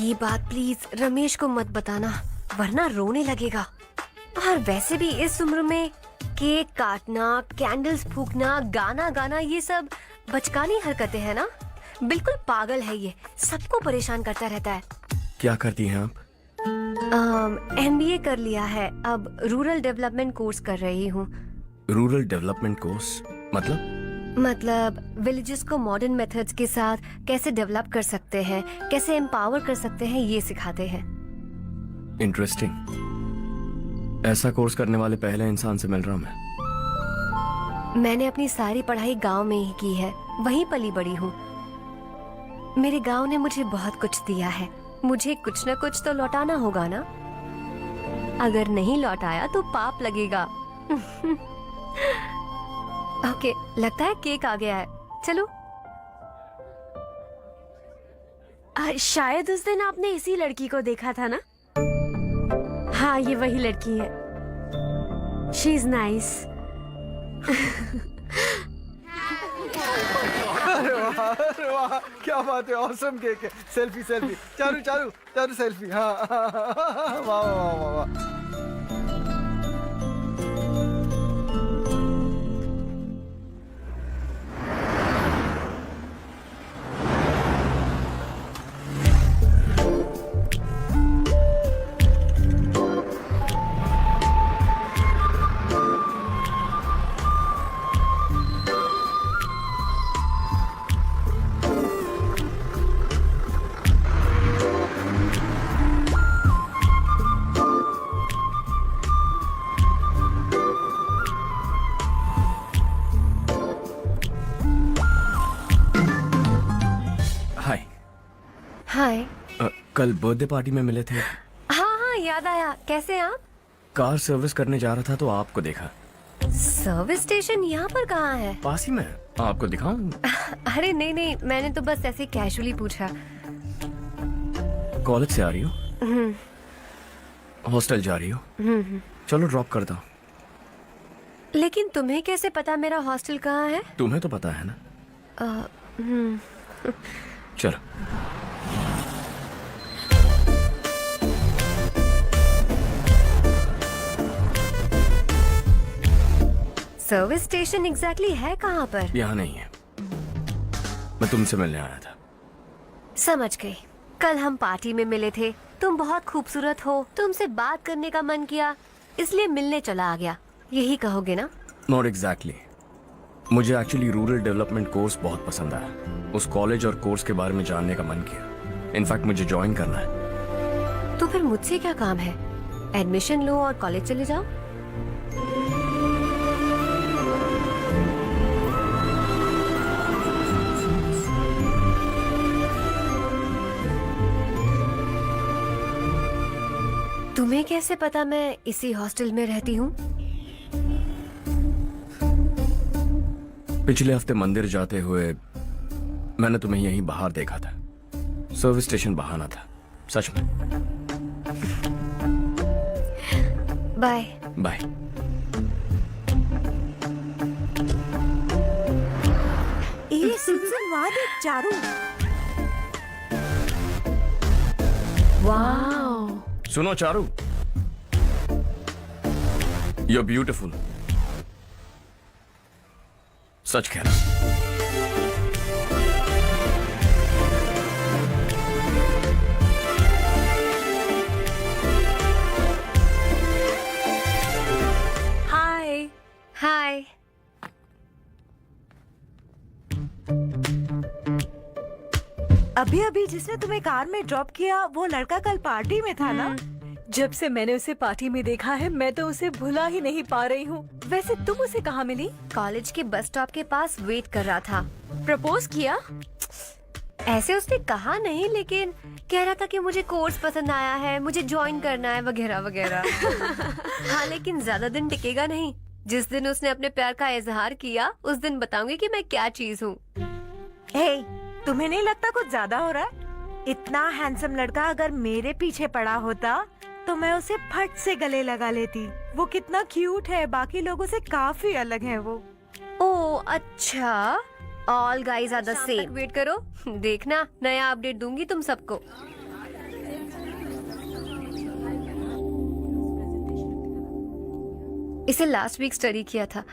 ये बात प्लीज रमेश को मत बताना, वरना रोने लगेगा। और वैसे भी इस उम्र में केक काटना, कैंडल्स फूकना, गाना गाना, ये सब बचकानी हरकतें हैं ना। बिल्कुल पागल है ये, सबको परेशान करता रहता है। क्या करती हैं आप? MBA कर लिया है, अब रूरल डेवलपमेंट कोर्स कर रही हूँ। रूरल डेवलपमेंट कोर्स मतलब विलेजेस को मॉडर्न मेथड्स के साथ कैसे डेवलप कर सकते हैं, कैसे एम्पावर कर सकते हैं, ये सिखाते हैं। इंटरेस्टिंग। ऐसा कोर्स करने वाले पहले इंसान से मिल रहा हूं मैं। मैंने अपनी सारी पढ़ाई गांव में ही की है, वहीं पली बड़ी हूँ। मेरे गांव ने मुझे बहुत कुछ दिया है, मुझे कुछ न कुछ तो लौटाना होगा ना। अगर नहीं लौटाया तो पाप लगेगा। ओके, लगता है केक आ गया है, चलो। शायद उस दिन आपने इसी लड़की को देखा था ना? हाँ, ये वही लड़की है। She is nice. अरे वाह, क्या बात है, ऑसम केक है। Selfie selfie, Charu Charu Charu selfie. हाँ वाह वाह वाह वाह। हाय। कल बर्थडे पार्टी में मिले थे। हाँ हाँ, याद आया। कैसे आप? कार सर्विस करने जा रहा था तो आपको देखा। सर्विस स्टेशन यहाँ पर कहाँ है? पास ही में। आपको दिखाऊं? अरे नहीं नहीं, मैंने तो बस ऐसे कैजुअली पूछा। कॉलेज से आ रही हो? हॉस्टल जा रही हो? चलो ड्रॉप कर दो। लेकिन तुम्हें कैसे पता मेरा हॉस्टल कहाँ है? तुम्हें तो पता है ना। चलो। सर्विस स्टेशन एग्जैक्टली है कहाँ पर? यहाँ नहीं है, मैं तुमसे मिलने आया था। समझ गई। कल हम पार्टी में मिले थे, तुम बहुत खूबसूरत हो, तुमसे बात करने का मन किया, इसलिए मिलने चला आ गया, यही कहोगे ना? Not exactly. मुझे एक्चुअली रूरल डेवलपमेंट कोर्स बहुत पसंद आया। उस कॉलेज और कोर्स के बारे में जानने का मन किया। इनफैक्ट मुझे ज्वाइन करना है। तो फिर मुझसे क्या काम है? एडमिशन लो और कॉलेज चले जाओ। तुम्हें कैसे पता मैं इसी हॉस्टल में रहती हूँ? पिछले हफ्ते मंदिर जाते हुए मैंने तुम्हें यहीं बाहर देखा था। सर्विस स्टेशन बहाना था, सच में। Bye bye. ये सुन वहाँ देख चारू। वाओ। सुनो चारू, यू आर ब्यूटिफुल। सच कह रहा। हाय। हाय। अभी अभी जिसने तुम्हें कार में ड्रॉप किया वो लड़का कल पार्टी में था ना? जब से मैंने उसे पार्टी में देखा है मैं तो उसे भुला ही नहीं पा रही हूँ। वैसे तुम उसे कहाँ मिली? कॉलेज के बस स्टॉप के पास वेट कर रहा था। प्रपोज किया? ऐसे उसने कहा नहीं, लेकिन कह रहा था कि मुझे कोर्स पसंद आया है, मुझे ज्वाइन करना है, वगैरह वगैरह। हाँ, लेकिन ज्यादा दिन टिकेगा नहीं। जिस दिन उसने अपने प्यार का इजहार किया, उस दिन बताऊंगी कि मैं क्या चीज हूँ। हे, तुम्हें नहीं लगता कुछ ज्यादा हो रहा है? इतना हैंडसम लड़का अगर मेरे पीछे पड़ा होता तो मैं उसे फट से गले लगा लेती। वो कितना क्यूट है, बाकी लोगों से काफी अलग है वो। ओ अच्छा, all guys are the same. Wait करो, देखना नया अपडेट दूंगी तुम सबको। इसे लास्ट वीक स्टडी किया था।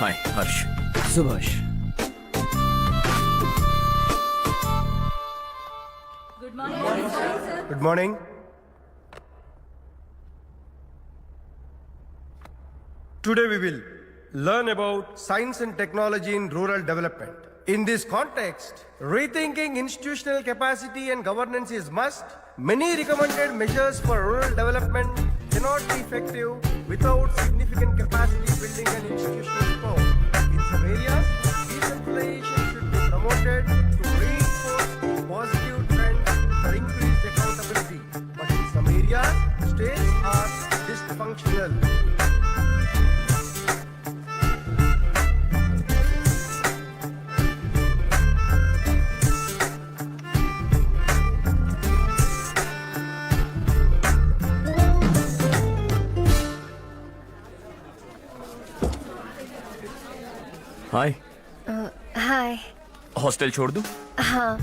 हाय हर्ष। Subhash. Good morning. Today we will learn about science and technology in rural development. In this context, rethinking institutional capacity and governance is must. Many recommended measures for rural development cannot be effective without significant capacity building and institutional support. In some areas, decentralization should be promoted to reinforce positive trends for increased accountability. But in some areas, states are dysfunctional. Hi. Hi. Hostel छोड़ दूं? हाँ।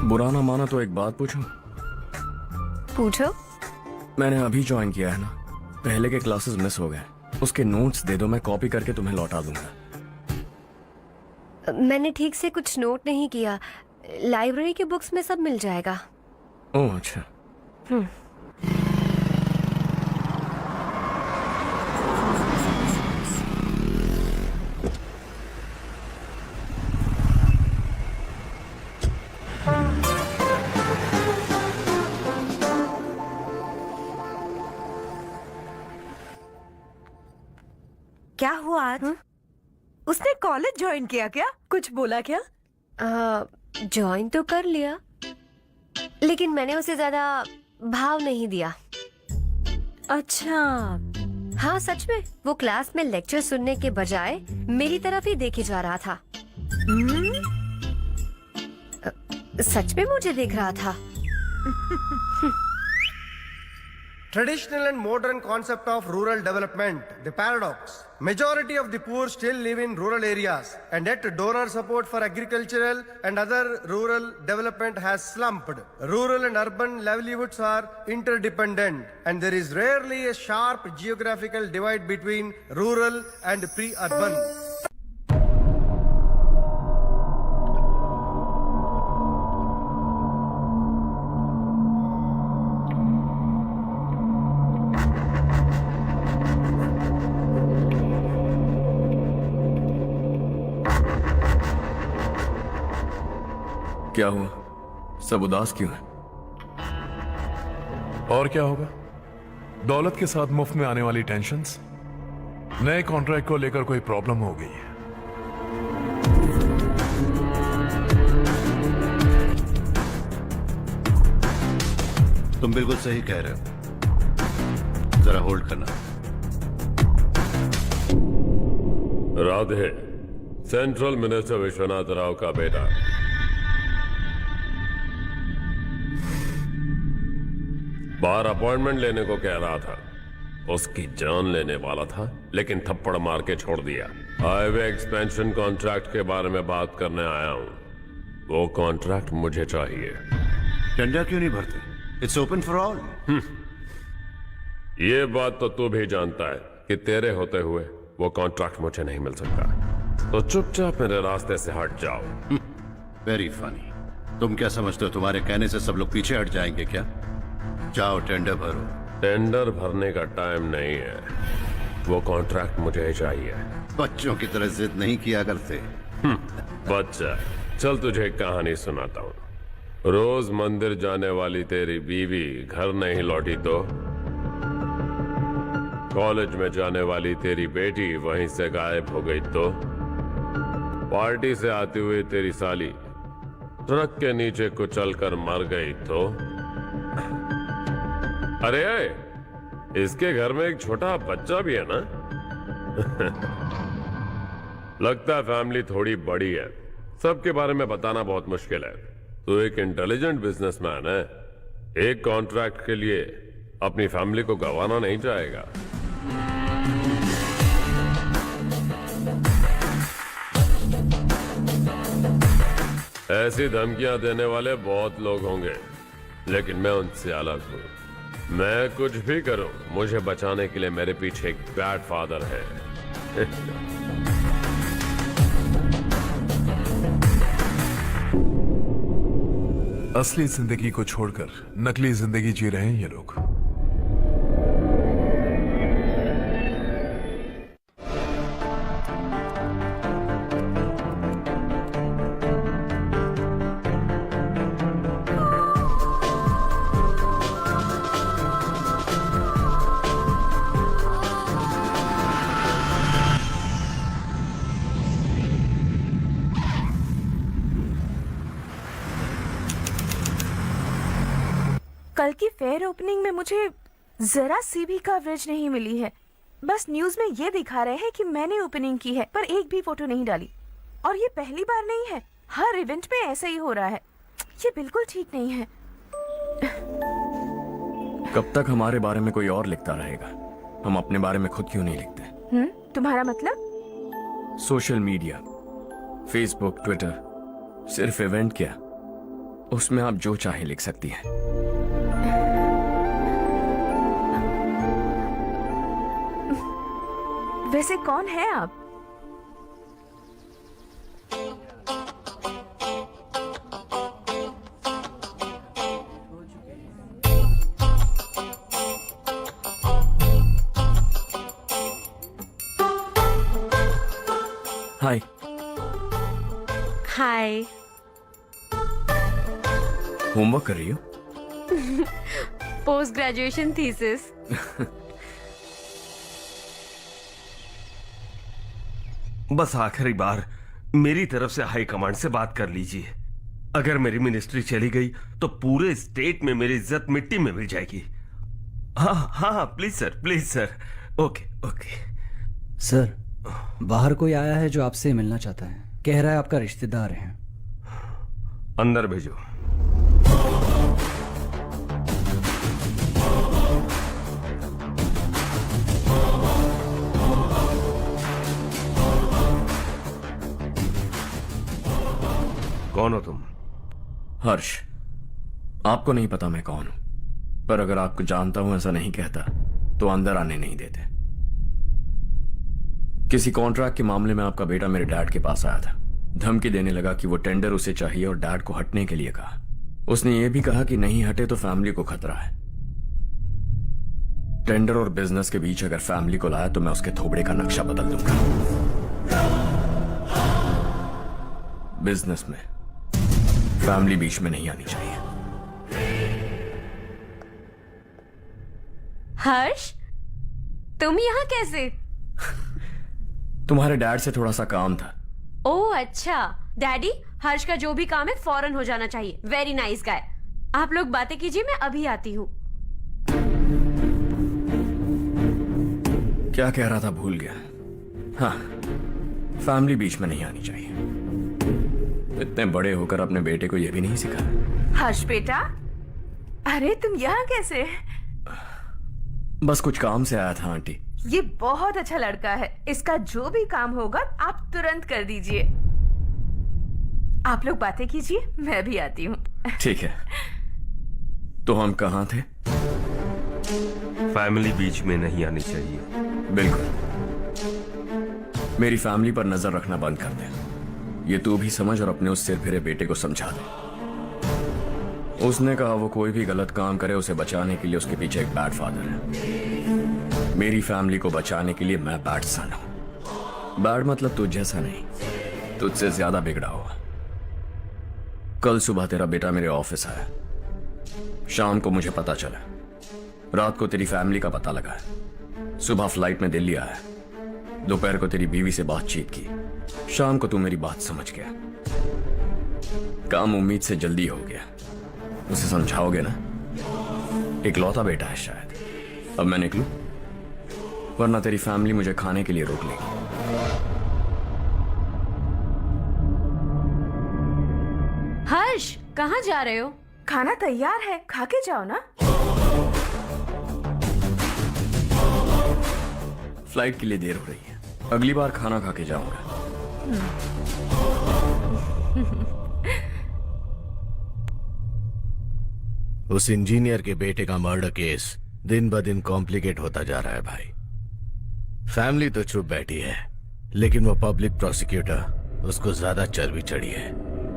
बुरा ना माना तो एक बात पूछूं? पूछो। मैंने अभी ज्वाइन किया है ना, पहले के क्लासेस मिस हो गए। उसके नोट्स दे दो, मैं कॉपी करके तुम्हें लौटा दूंगा। मैंने ठीक से कुछ नोट नहीं किया। लाइब्रेरी के बुक्स में सब मिल जाएगा। ओह अच्छा। क्या हुआ आज? उसने कॉलेज ज्वाइन किया क्या? कुछ बोला क्या? ज्वाइन तो कर लिया, लेकिन मैंने उसे ज्यादा भाव नहीं दिया। अच्छा। हाँ सच में, वो क्लास में लेक्चर सुनने के बजाय मेरी तरफ ही देखे जा रहा था। सच में मुझे देख रहा था। Traditional and modern concept of rural development, the paradox. Majority of the poor still live in rural areas, and yet donor support for agricultural and other rural development has slumped. Rural and urban livelihoods are interdependent, and there is rarely a sharp geographical divide between rural and pre-urban. क्या हुआ? सब उदास क्यों है? और क्या होगा? दौलत के साथ मुफ्त में आने वाली टेंशन्स। नए कॉन्ट्रैक्ट को लेकर कोई प्रॉब्लम हो गई है। तुम बिल्कुल सही कह रहे हो, जरा होल्ड करना। राधे, सेंट्रल मिनिस्टर विश्वनाथ राव का बेटा। बाहर अपॉइंटमेंट लेने को कह रहा था, उसकी जान लेने वाला था, लेकिन थप्पड़ मार के छोड़ दिया। हाईवे एक्सपेंशन कॉन्ट्रैक्ट के बारे में बात करने आया हूं। वो कॉन्ट्रैक्ट मुझे चाहिए। टेंडर क्यों नहीं भरते? It's open for all. ये बात तो तू भी जानता है कि तेरे होते हुए वो कॉन्ट्रैक्ट मुझे नहीं मिल सकता, तो चुपचाप मेरे रास्ते से हट जाओ। Very funny. तुम क्या समझते हो तुम्हारे कहने से सब लोग पीछे हट जाएंगे क्या? जाओ टेंडर भरो। टेंडर भरने का टाइम नहीं है, वो कॉन्ट्रैक्ट मुझे चाहिए। बच्चों की तरह जिद नहीं किया करते। बच्चा, चल तुझे एक कहानी सुनाता हूँ। रोज मंदिर जाने वाली तेरी बीवी घर नहीं लौटी तो, कॉलेज में जाने वाली तेरी बेटी वहीं से गायब हो गई तो, पार्टी से आती हुई तेरी साली ट्रक के नीचे कुचलकर मर गई तो। अरे इसके घर में एक छोटा बच्चा भी है ना। लगता है फैमिली थोड़ी बड़ी है, सबके बारे में बताना बहुत मुश्किल है। तो एक इंटेलिजेंट बिजनेसमैन है, एक कॉन्ट्रैक्ट के लिए अपनी फैमिली को गंवाना नहीं चाहेगा। ऐसी धमकियां देने वाले बहुत लोग होंगे, लेकिन मैं उनसे अलग हूं। मैं कुछ भी करूं, मुझे बचाने के लिए मेरे पीछे एक बैड फादर है। असली जिंदगी को छोड़कर नकली जिंदगी जी रहे हैं ये लोग। कल की फेयर ओपनिंग में मुझे जरा सी भी कवरेज नहीं मिली है। बस न्यूज में ये दिखा रहे हैं कि मैंने ओपनिंग की है, पर एक भी फोटो नहीं डाली। और ये पहली बार नहीं है, हर इवेंट में ऐसा ही हो रहा है। ये बिल्कुल ठीक नहीं है। कब तक हमारे बारे में कोई और लिखता रहेगा? हम अपने बारे में खुद क्यों नहीं लिखते? तुम्हारा मतलब? सोशल मीडिया, फेसबुक, ट्विटर, सिर्फ इवेंट क्या, उसमें आप जो चाहे लिख सकती हैं। वैसे कौन है आप? हाय। हाय। होमवर्क कर रही हो? Post graduation thesis. बस आखिरी बार मेरी तरफ से हाई कमांड से बात कर लीजिए। अगर मेरी मिनिस्ट्री चली गई तो पूरे स्टेट में मेरी इज्जत मिट्टी में मिल जाएगी। हाँ हाँ हाँ, please sir. Okay okay. Sir, बाहर कोई आया है जो आपसे मिलना चाहता है। कह रहा है आपका रिश्तेदार है। अंदर भेजो। कौन हो तुम? हर्ष। आपको नहीं पता मैं कौन हूं, पर अगर आपको जानता हूं ऐसा नहीं कहता तो अंदर आने नहीं देते। किसी कॉन्ट्रैक्ट के मामले में आपका बेटा मेरे डैड के पास आया था। धमकी देने लगा कि वो टेंडर उसे चाहिए और डैड को हटने के लिए कहा। उसने ये भी कहा कि नहीं हटे तो फैमिली को खतरा है। टेंडर और बिजनेस के बीच अगर फैमिली को लाया तो मैं उसके थोबड़े का नक्शा बदल दूंगा। बिजनेस में फैमिली बीच में नहीं आनी चाहिए। हर्ष, तुम यहाँ कैसे? तुम्हारे डैड से थोड़ा सा काम था। ओह अच्छा। डैडी, हर्ष का जो भी काम है फौरन हो जाना चाहिए। Very nice guy. आप लोग बातें कीजिए, मैं अभी आती हूँ। क्या कह रहा था भूल गया। हाँ, फैमिली बीच में नहीं आनी चाहिए। इतने बड़े होकर अपने बेटे को यह भी नहीं सिखाया। हर्ष बेटा, अरे तुम यहाँ कैसे? बस कुछ काम से आया था आंटी। ये बहुत अच्छा लड़का है। इसका जो भी काम होगा आप तुरंत कर दीजिए। आप लोग बातें कीजिए, मैं भी आती हूँ। ठीक है। तो हम कहाँ थे? फैमिली बीच में नहीं आनी चाहिए। बिल्कुल। मेरी फैमिली पर नजर रखना बंद कर दे। ये तू भी समझ और अपने उस सिर फिरे बेटे को समझा दे। उसने कहा वो कोई भी गलत काम करे उसे बचाने के लिए उसके पीछे एक बैड फादर है। मेरी फैमिली को बचाने के लिए मैं बैड सन हूं। बैड मतलब तुझ जैसा नहीं, तुझसे ज्यादा बिगड़ा हुआ। कल सुबह तेरा बेटा मेरे ऑफिस आया। शाम को मुझे पता चला। रात को तेरी फैमिली का पता लगा। सुबह फ्लाइट में दिल्ली आया। दोपहर को तेरी बीवी से बातचीत की। शाम को तू मेरी बात समझ गया। काम उम्मीद से जल्दी हो गया। उसे समझाओगे ना? इकलौता बेटा है शायद। अब मैं निकलूं, वरना तेरी फैमिली मुझे खाने के लिए रोक लेगी। कहाँ जा रहे हो? खाना तैयार है, खा के जाओ ना। फ्लाइट के लिए देर हो रही है, अगली बार खाना खा के जाऊंगा। उस इंजीनियर के बेटे का मर्डर केस दिन ब दिन कॉम्प्लिकेट होता जा रहा है भाई। फैमिली तो चुप बैठी है, लेकिन वो पब्लिक प्रोसिक्यूटर, उसको ज्यादा चर्बी चढ़ी है।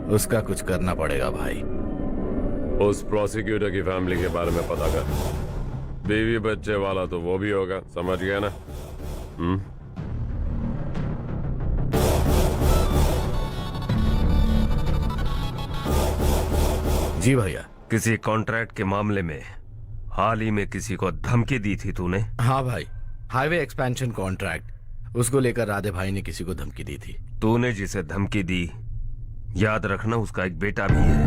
उसका कुछ करना पड़ेगा भाई। उस प्रोसिक्यूटर की फैमिली के बारे में पता कर। बीवी बच्चे वाला तो वो भी होगा, समझ गया ना? जी भैया। किसी कॉन्ट्रैक्ट के मामले में हाल ही में किसी को धमकी दी थी तूने? हाँ भाई, हाईवे एक्सपेंशन कॉन्ट्रैक्ट, उसको लेकर राधे भाई ने किसी को धमकी दी थी। तूने जिसे धमकी दी, याद रखना उसका एक बेटा भी है,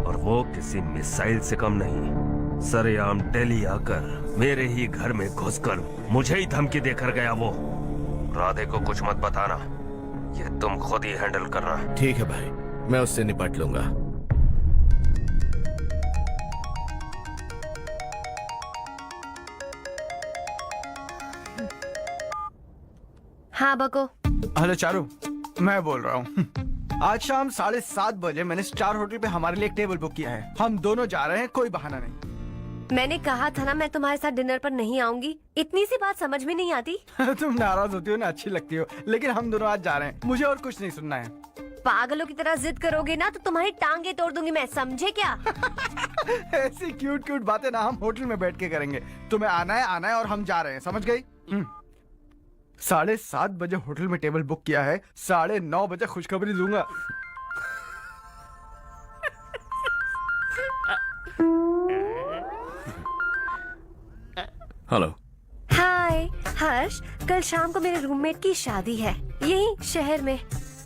और वो किसी मिसाइल से कम नहीं। सरेआम दिल्ली आकर मेरे ही घर में घुसकर मुझे ही धमकी देकर गया वो। राधे को कुछ मत बताना, ये तुम खुद ही हैंडल करना। ठीक है भाई, मैं उससे निपट लूंगा। हाँ बको। हेलो चारू, मैं बोल रहा हूँ। आज शाम 7:30 बजे मैंने स्टार होटल पे हमारे लिए एक टेबल बुक किया है। हम दोनों जा रहे हैं, कोई बहाना नहीं। मैंने कहा था ना मैं तुम्हारे साथ डिनर पर नहीं आऊंगी। इतनी सी बात समझ में नहीं आती? तुम नाराज होती हो ना, अच्छी लगती हो, लेकिन हम दोनों आज जा रहे हैं, मुझे और कुछ नहीं सुनना है। पागलों की तरह जिद करोगे ना तो तुम्हारी टांगे तोड़ दूंगी मैं, समझे क्या? ऐसी क्यूट क्यूट बातें ना हम होटल में बैठ के करेंगे। तुम्हें आना है और हम जा रहे हैं, समझ गई? 7:30 बजे होटल में टेबल बुक किया है, 9:30 बजे खुशखबरी दूंगा। हेलो। हाय हर्ष, कल शाम को मेरे रूममेट की शादी है यही शहर में।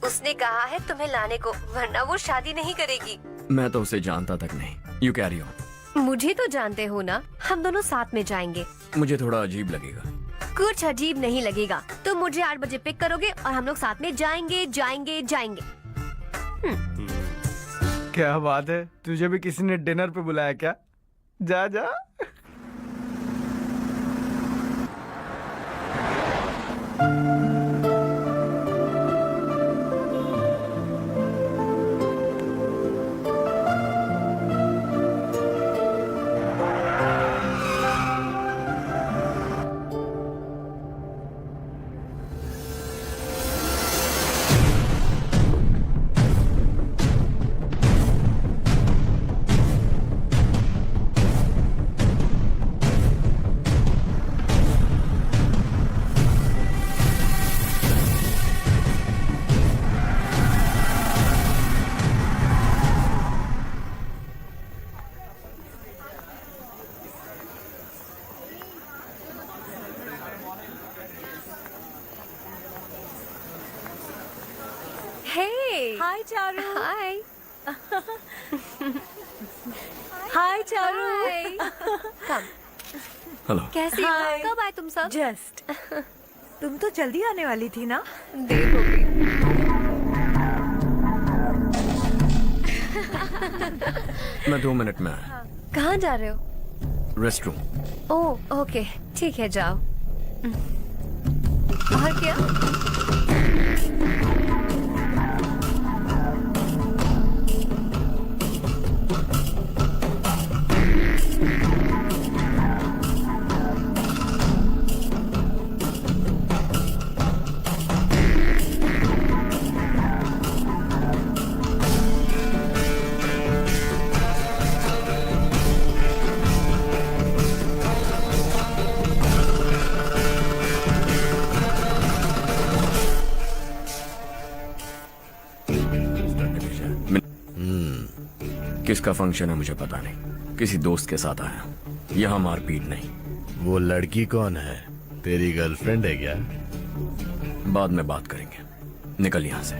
उसने कहा है तुम्हें लाने को, वरना वो शादी नहीं करेगी। मैं तो उसे जानता तक नहीं। You carry on. मुझे तो जानते हो ना, हम दोनों साथ में जाएंगे। मुझे थोड़ा अजीब लगेगा। कुछ अजीब नहीं लगेगा। तुम मुझे 8 बजे पिक करोगे और हम लोग साथ में जाएंगे जाएंगे जाएंगे। क्या बात है, तुझे भी किसी ने डिनर पे बुलाया क्या? जा जा। हाय चारू। हाय। हाय चारू। कम। हेलो। कैसी हो? हाय। कब आए तुम सब? जस्ट। तुम तो जल्दी आने वाली थी ना? देर हो गई। मैं 2 मिनट में आया। कहाँ जा रहे हो? रेस्टरूम। ओह ओके, ठीक है जाओ। और क्या? किसका फंक्शन है मुझे पता नहीं, किसी दोस्त के साथ आया। यहाँ मारपीट नहीं। वो लड़की कौन है? तेरी गर्लफ्रेंड है क्या? बाद में बात करेंगे, निकल यहाँ से।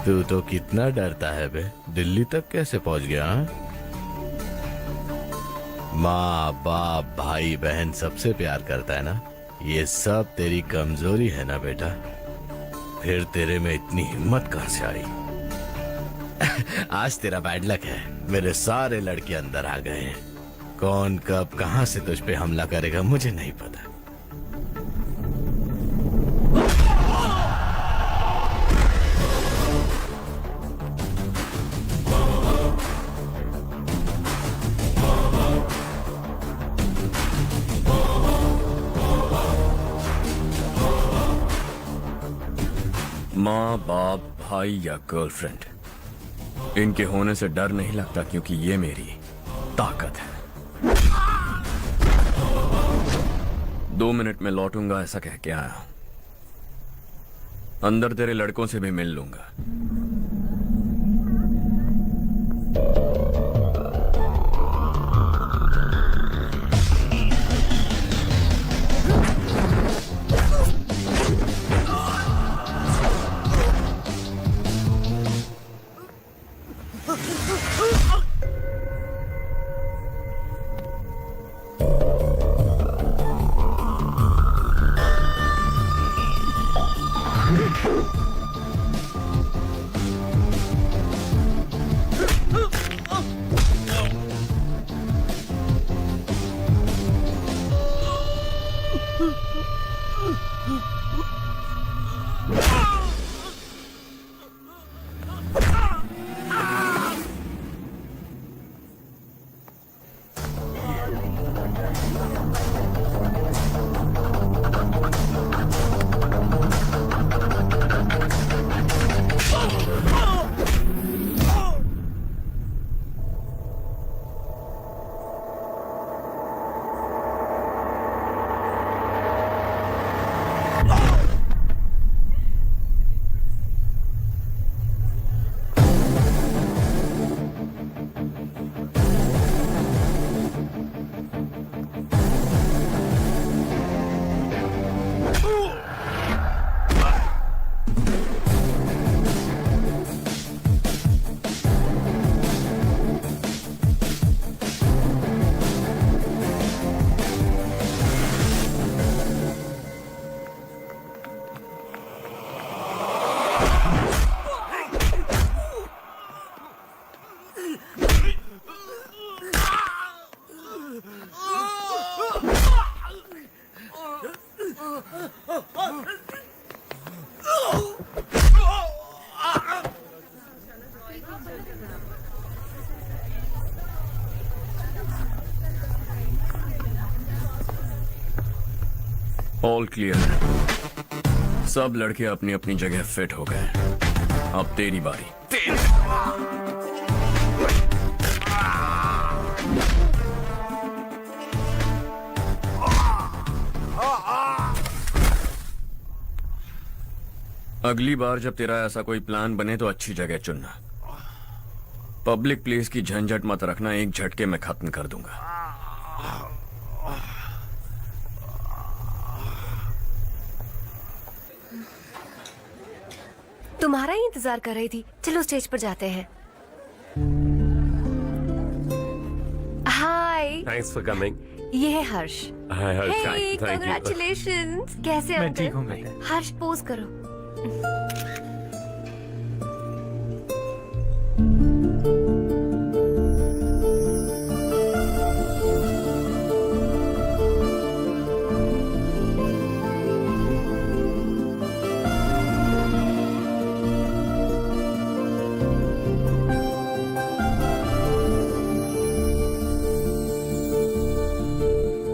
तू तो कितना डरता है बे, दिल्ली तक कैसे पहुंच गया? माँ बाप भाई बहन सबसे प्यार करता है ना, ये सब तेरी कमजोरी है ना बेटा। फिर तेरे में इतनी हिम्मत कहाँ से आई? आज तेरा बैड लक है, मेरे सारे लड़के अंदर आ गए हैं। कौन कब कहां से तुझ पे हमला करेगा मुझे नहीं पता। माँ बाप भाई या गर्लफ्रेंड, इनके होने से डर नहीं लगता क्योंकि ये मेरी ताकत है। 2 मिनट में लौटूंगा ऐसा कह के आया हूं। अंदर तेरे लड़कों से भी मिल लूंगा। All clear. सब लड़के अपनी अपनी जगह फिट हो गए। अब तेरी बारी। अगली बार जब तेरा ऐसा कोई प्लान बने तो अच्छी जगह चुनना। पब्लिक प्लेस की झंझट मत रखना, एक झटके में खत्म कर दूंगा। तुम्हारा ही इंतजार कर रही थी। चलो स्टेज पर जाते हैं। हाय, थैंक्स फॉर कमिंग। ये है हर्ष। हाय हर्ष, हे, थैंक यू। कांग्रेचुलेशंस। कैसे हो? मैं ठीक हूँ बेटा। हर्ष पोज करो।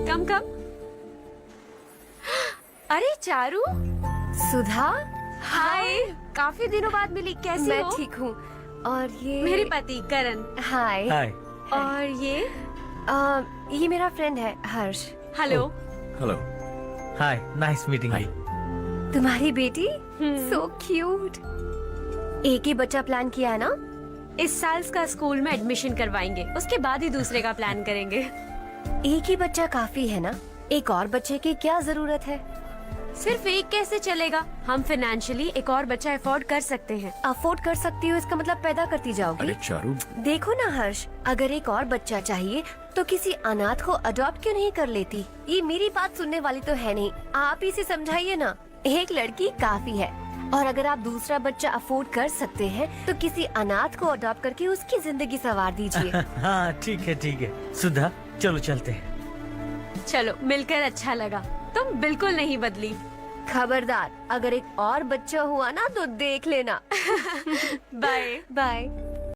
कम कम। अरे चारू, सुधा, हाय। काफी दिनों बाद मिली, कैसी मैं हो? ठीक हूँ। और ये मेरे पति करण। हाय। और ये मेरा फ्रेंड है Harsh. Hello. Hello. Hi, nice meeting you. तुम्हारी बेटी सो क्यूट। एक ही बच्चा प्लान किया है ना? इस साल का स्कूल में एडमिशन करवाएंगे, उसके बाद ही दूसरे का प्लान करेंगे। एक ही बच्चा काफी है ना? एक और बच्चे की क्या जरूरत है? सिर्फ एक कैसे चलेगा? हम फाइनेंशियली एक और बच्चा अफोर्ड कर सकते हैं। अफोर्ड कर सकती हो इसका मतलब पैदा करती जाओगी? अरे चारू, देखो ना हर्ष, अगर एक और बच्चा चाहिए तो किसी अनाथ को अडॉप्ट क्यों नहीं कर लेती? ये मेरी बात सुनने वाली तो है नहीं। आप ही से समझाइए ना। एक लड़की काफी है। और अगर आप दूसरा बच्चा अफोर्ड कर सकते हैं तो किसी अनाथ को अडॉप्ट करके उसकी जिंदगी संवार दीजिए। हाँ ठीक है सुधा, चलो चलते हैं। चलो, मिलकर अच्छा लगा। तुम बिल्कुल नहीं बदली। खबरदार, अगर एक और बच्चा हुआ ना तो देख लेना। बाय। बाय।